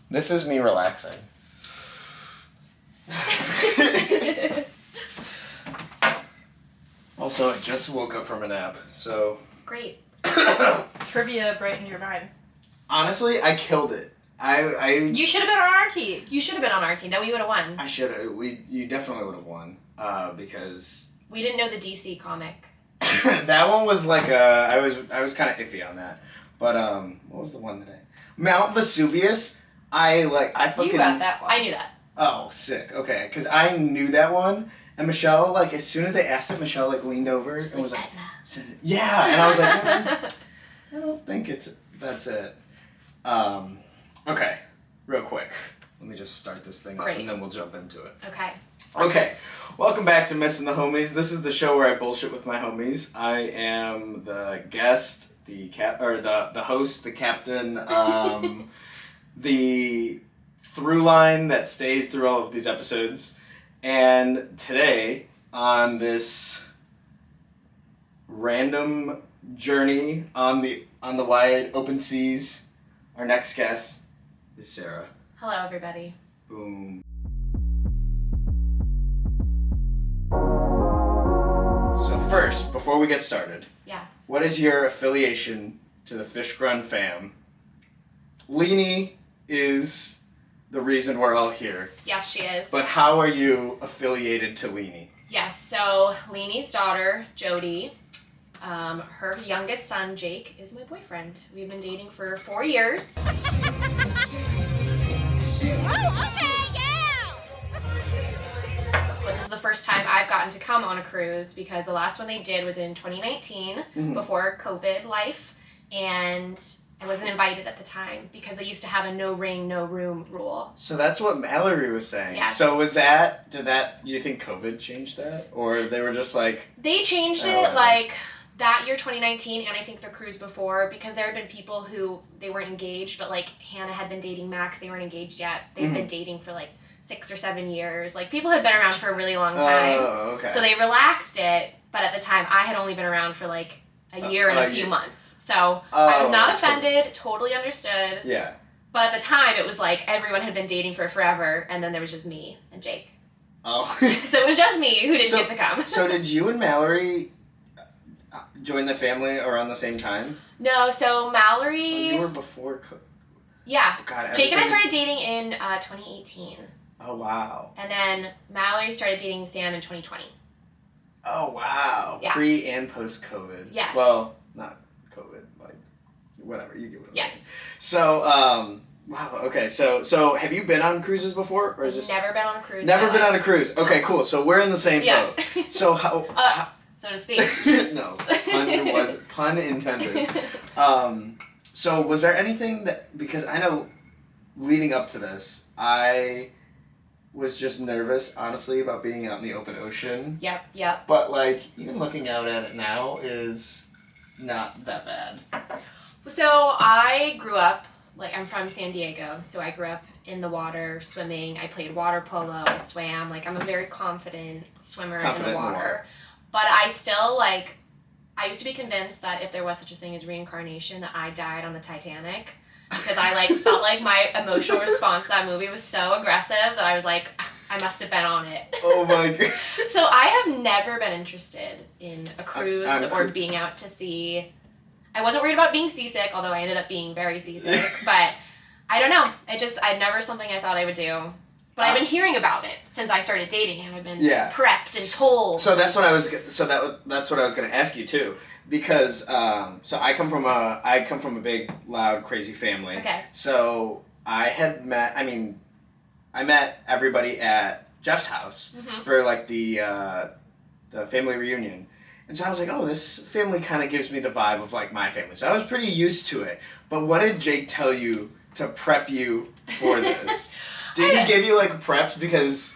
This is me relaxing. Also, I just woke up from a nap, so... Great. Trivia brightened your mind. Honestly, I killed it. You should have been on our team. You should have been on our team. Then we would have won. I should have. You definitely would have won. Because... We didn't know the DC comic. That one was like I was kind of iffy on that. But, what was the one that Mount Vesuvius, I fucking... You got that one. I knew that. Oh, sick. Okay, because I knew that one. And Michelle, like, as soon as they asked it, Michelle, like, leaned over and was like, Etna. yeah. And I was like, I don't think that's it. Okay, real quick. Let me just start this thing up and then we'll jump into it. Okay. Okay, welcome back to Missing the Homies. This is the show where I bullshit with my homies. I am the guest, the host, the captain, the through line that stays through all of these episodes. And today, on this random journey on the wide open seas, our next guest is Sarah. Hello, everybody. Boom. So first, before we get started, Yes. what is your affiliation to the Fishgrun fam? Leanie is the reason we're all here. Yes, she is. But how are you affiliated to Leanie? Yes, so Leanie's daughter, Jody, her youngest son, Jake, is my boyfriend. We've been dating for 4 years. Oh, okay, yeah! But this is the first time I've gotten to come on a cruise because the last one they did was in 2019, before COVID life, and I wasn't invited at the time because they used to have a no ring, no room rule. So that's what Mallory was saying. Yes. So you think COVID changed that? Or they were just like... They changed it like that year, 2019, and I think the cruise before, because there had been people who, they weren't engaged, but like Hannah had been dating Max, they weren't engaged yet. They'd been dating for like 6 or 7 years. Like people had been around for a really long time. Oh, okay. So they relaxed it, but at the time I had only been around for like a year and a few months. So I was not offended, totally understood. Yeah. But at the time it was like everyone had been dating for forever, and then there was just me and Jake. Oh. So it was just me who didn't get to come. So did you and Mallory join the family around the same time? No, so Mallory... Oh, you were before... Yeah. God, Jake and I started dating in 2018. Oh, wow. And then Mallory started dating Sam in 2020. Oh, wow. Yeah. Pre and post-COVID. Yes. Well, not COVID, like, whatever, you get what I'm saying. So, wow, okay, so have you been on cruises before, or is this... Never been on a cruise. Never been on a cruise. Okay, cool, so we're in the same boat. So how so to speak. No, pun intended. So was there anything that, because I know leading up to this, I was just nervous, honestly, about being out in the open ocean. Yep. But, like, even looking out at it now is not that bad. So I grew up, like, I'm from San Diego, so I grew up in the water, swimming. I played water polo, I swam. Like, I'm a very confident swimmer in the water. But I still, like, I used to be convinced that if there was such a thing as reincarnation, that I died on the Titanic. Because I, like, felt like my emotional response to that movie was so aggressive that I was like, I must have been on it. Oh, my God. So I have never been interested in a cruise or being out to sea. I wasn't worried about being seasick, although I ended up being very seasick. But I don't know. I never something I thought I would do. But I've been hearing about it since I started dating him. I've been prepped and told. So that's what I was. That's what I was going to ask you too, because so I come from a big, loud, crazy family. Okay. So I met everybody at Jeff's house for like the family reunion, and so I was like, oh, this family kind of gives me the vibe of like my family. So I was pretty used to it. But what did Jake tell you to prep you for this? Did he give you, like, preps? Because,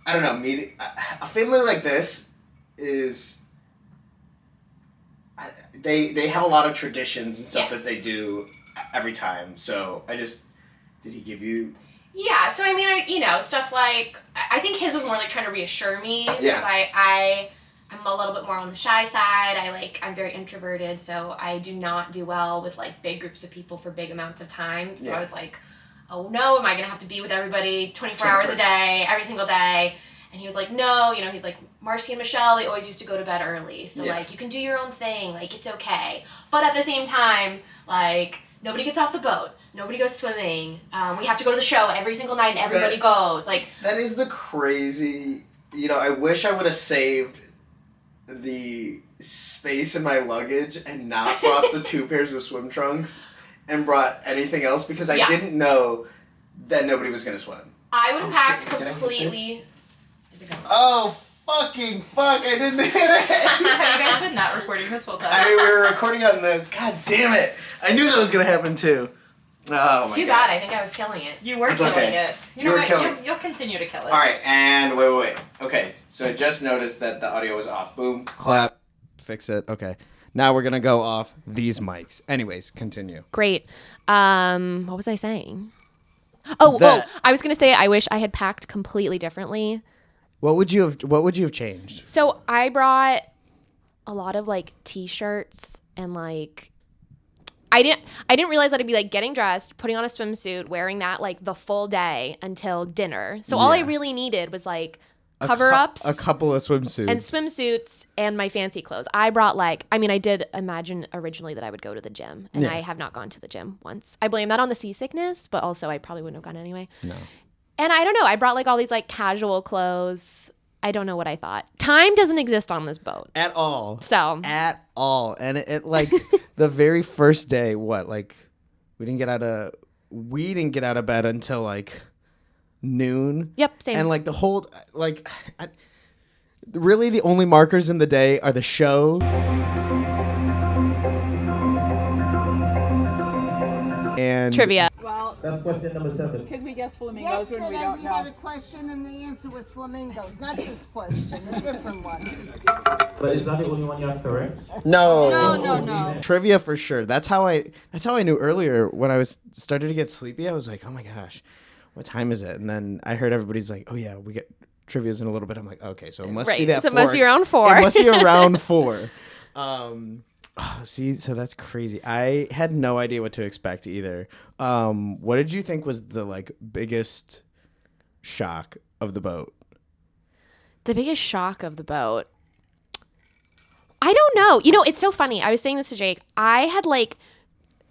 I don't know, meeting... A family like this is... They have a lot of traditions and stuff that they do every time. So, Did he give you... Yeah, so I mean, stuff like... I think his was more like trying to reassure me. Because I'm a little bit more on the shy side. I'm very introverted, so I do not do well with, like, big groups of people for big amounts of time. So I was like... oh no, am I going to have to be with everybody 24 hours a day, every single day? And he was like, no, he's like, Marcy and Michelle, they always used to go to bed early. So, like, you can do your own thing. Like, it's okay. But at the same time, like, nobody gets off the boat. Nobody goes swimming. We have to go to the show every single night and everybody goes. Like, that is the crazy... I wish I would have saved the space in my luggage and not brought the 2 pairs of swim trunks and brought anything else because I didn't know that nobody was going to swim. I would have packed completely... Oh, fucking fuck, I didn't hit it! Have you guys been not recording this whole time? I mean, we were recording on this. God damn it! I knew that was going to happen too. Oh my Too God. bad, I think I was killing it. You were killing it. You know what? You'll continue to kill it. Alright, and wait. Okay, so I just noticed that the audio was off. Boom. Clap. Fix it. Okay. Now we're going to go off these mics. Anyways, continue. Great. What was I saying? I was going to say I wish I had packed completely differently. What would you have changed? So I brought a lot of like t-shirts and like I didn't realize that I'd be like getting dressed, putting on a swimsuit, wearing that like the full day until dinner. So all I really needed was like cover-ups, a couple of swimsuits, and swimsuits, and my fancy clothes. I brought I did imagine originally that I would go to the gym, and I have not gone to the gym once. I blame that on the seasickness, but also I probably wouldn't have gone anyway. No. And I don't know. I brought like all these like casual clothes. I don't know what I thought. Time doesn't exist on this boat at all. So at all, and it like the very first day. What like we didn't get out of bed until like noon. Yep, same. And like the whole really the only markers in the day are the show and trivia. Well, that's question number 7. because we guessed flamingos when we Yesterday don't we know. had a question and the answer was flamingos. Not this question, a different one. But is that the only one you have correct? No. Trivia for sure. That's how I knew earlier when I started to get sleepy. I was like, oh my gosh, what time is it? And then I heard everybody's like, oh yeah, we get trivia's in a little bit. I'm like, okay, so it must be that. So it must be around 4. It must be around 4. See, so that's crazy. I had no idea what to expect either. What did you think was the like biggest shock of the boat? The biggest shock of the boat. I don't know. It's so funny. I was saying this to Jake.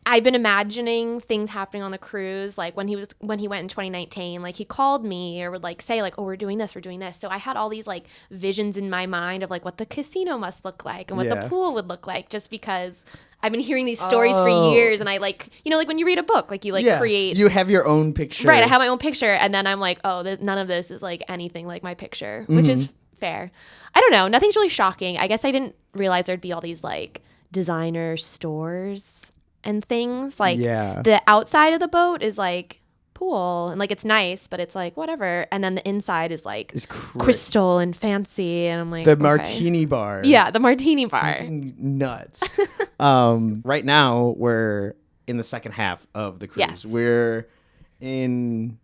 I've been imagining things happening on the cruise, like when he went in 2019, like he called me or would like say like, oh, we're doing this. So I had all these like visions in my mind of like what the casino must look like and what the pool would look like, just because I've been hearing these stories for years. And I like, like when you read a book, like you like create. You have your own picture. Right. I have my own picture. And then I'm like, oh, none of this is like anything like my picture, which is fair. I don't know. Nothing's really shocking. I guess I didn't realize there'd be all these like designer stores and things. Like the outside of the boat is like pool and like it's nice, but it's like whatever. And then the inside is like crystal and fancy. And I'm like, the martini bar. Yeah, the martini bar. Nuts. Right now we're in the second half of the cruise. Yes. We're on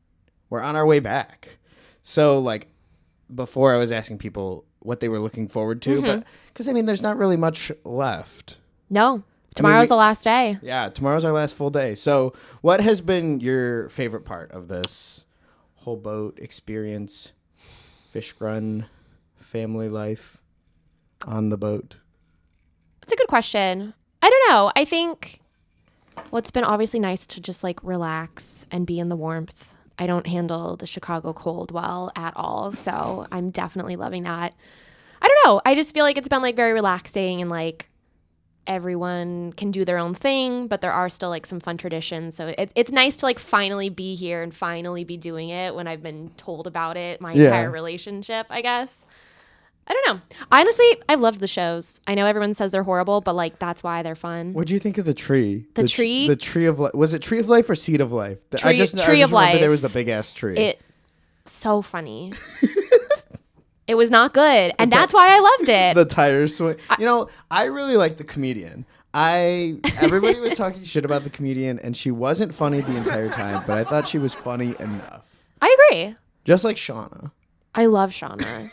our way back. So like before I was asking people what they were looking forward to, but because there's not really much left. No. Tomorrow's the last day. Yeah, tomorrow's our last full day. So what has been your favorite part of this whole boat experience, fish run, family life on the boat? It's a good question. I don't know. I think, it's been obviously nice to just like relax and be in the warmth. I don't handle the Chicago cold well at all. So I'm definitely loving that. I don't know. I just feel like it's been like very relaxing and like everyone can do their own thing, but there are still like some fun traditions. So it's nice to like finally be here and finally be doing it when I've been told about it my entire relationship, I guess. I don't know. Honestly, I've loved the shows. I know everyone says they're horrible, but like that's why they're fun. What do you think of the tree? The tree? The tree of life. Was it Tree of Life or Seed of Life? Tree I just of remember Life. There was a big ass tree. So funny. It was not good, and that's why I loved it. The tire swing. I really like the comedian. Everybody was talking shit about the comedian, and she wasn't funny the entire time, but I thought she was funny enough. I agree. Just like Shawna. I love Shawna.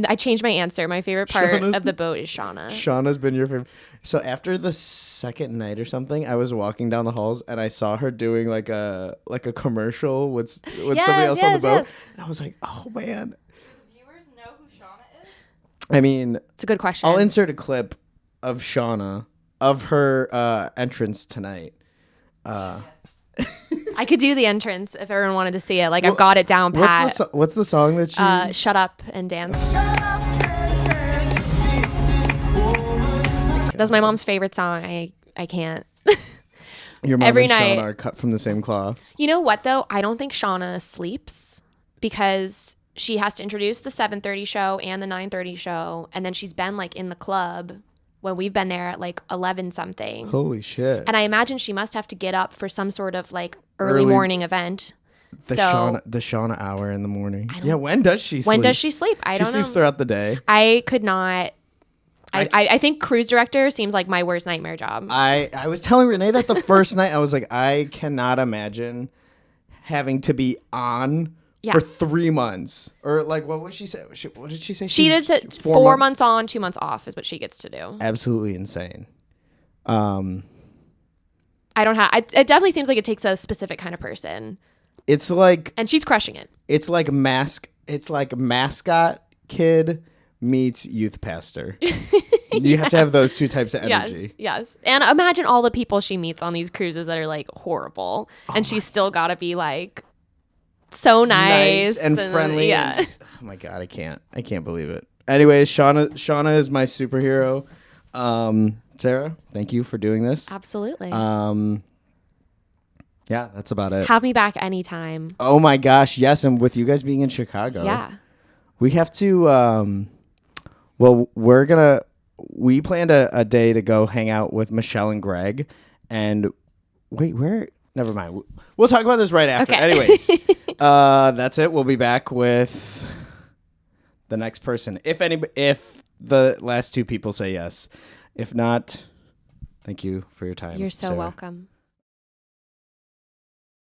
I changed my answer. My favorite part of the boat is Shawna. Shawna's been your favorite. So after the second night or something, I was walking down the halls and I saw her doing like a commercial with somebody else on the boat. Yes. And I was like, oh man. Do viewers know who Shawna is? I mean, it's a good question. I'll insert a clip of Shawna of her entrance tonight. I could do the entrance if everyone wanted to see it. Like, I've got it down pat. What's the song that she... Shut Up and Dance. That's my mom's favorite song. I can't. Your mom Every and night. Shawna are cut from the same cloth. You know what, though? I don't think Shawna sleeps because she has to introduce the 7:30 show and the 9:30 show. And then she's been, like, in the club when we've been there at, like, 11 something. Holy shit. And I imagine she must have to get up for some sort of, like, early morning event. The Shawna hour in the morning. Yeah, when does she sleep? When does she sleep? I don't know. She sleeps throughout the day. I could not. I think cruise director seems like my worst nightmare job. I was telling Renee that the first night. I was like, I cannot imagine having to be on for 3 months. Or like, what would she say? What did she say? She did 4 months on, 2 months off is what she gets to do. Absolutely insane. I don't have. It definitely seems like it takes a specific kind of person. It's like, and she's crushing it. It's like mascot kid meets youth pastor. You have to have those two types of energy. Yes. And imagine all the people she meets on these cruises that are like horrible, and she's still got to be like so nice and friendly. Yeah. And oh my god, I can't believe it. Anyways, Shawna is my superhero. Sarah, thank you for doing this. Absolutely. Yeah, that's about it. Have me back anytime. Oh my gosh, yes, and with you guys being in Chicago. Yeah. We have to we planned a day to go hang out with Michelle and Greg, and never mind. We'll talk about this right after. Okay. Anyways, that's it. We'll be back with the next person. If the last two people say yes. If not, thank you for your time. You're so Sarah. welcome.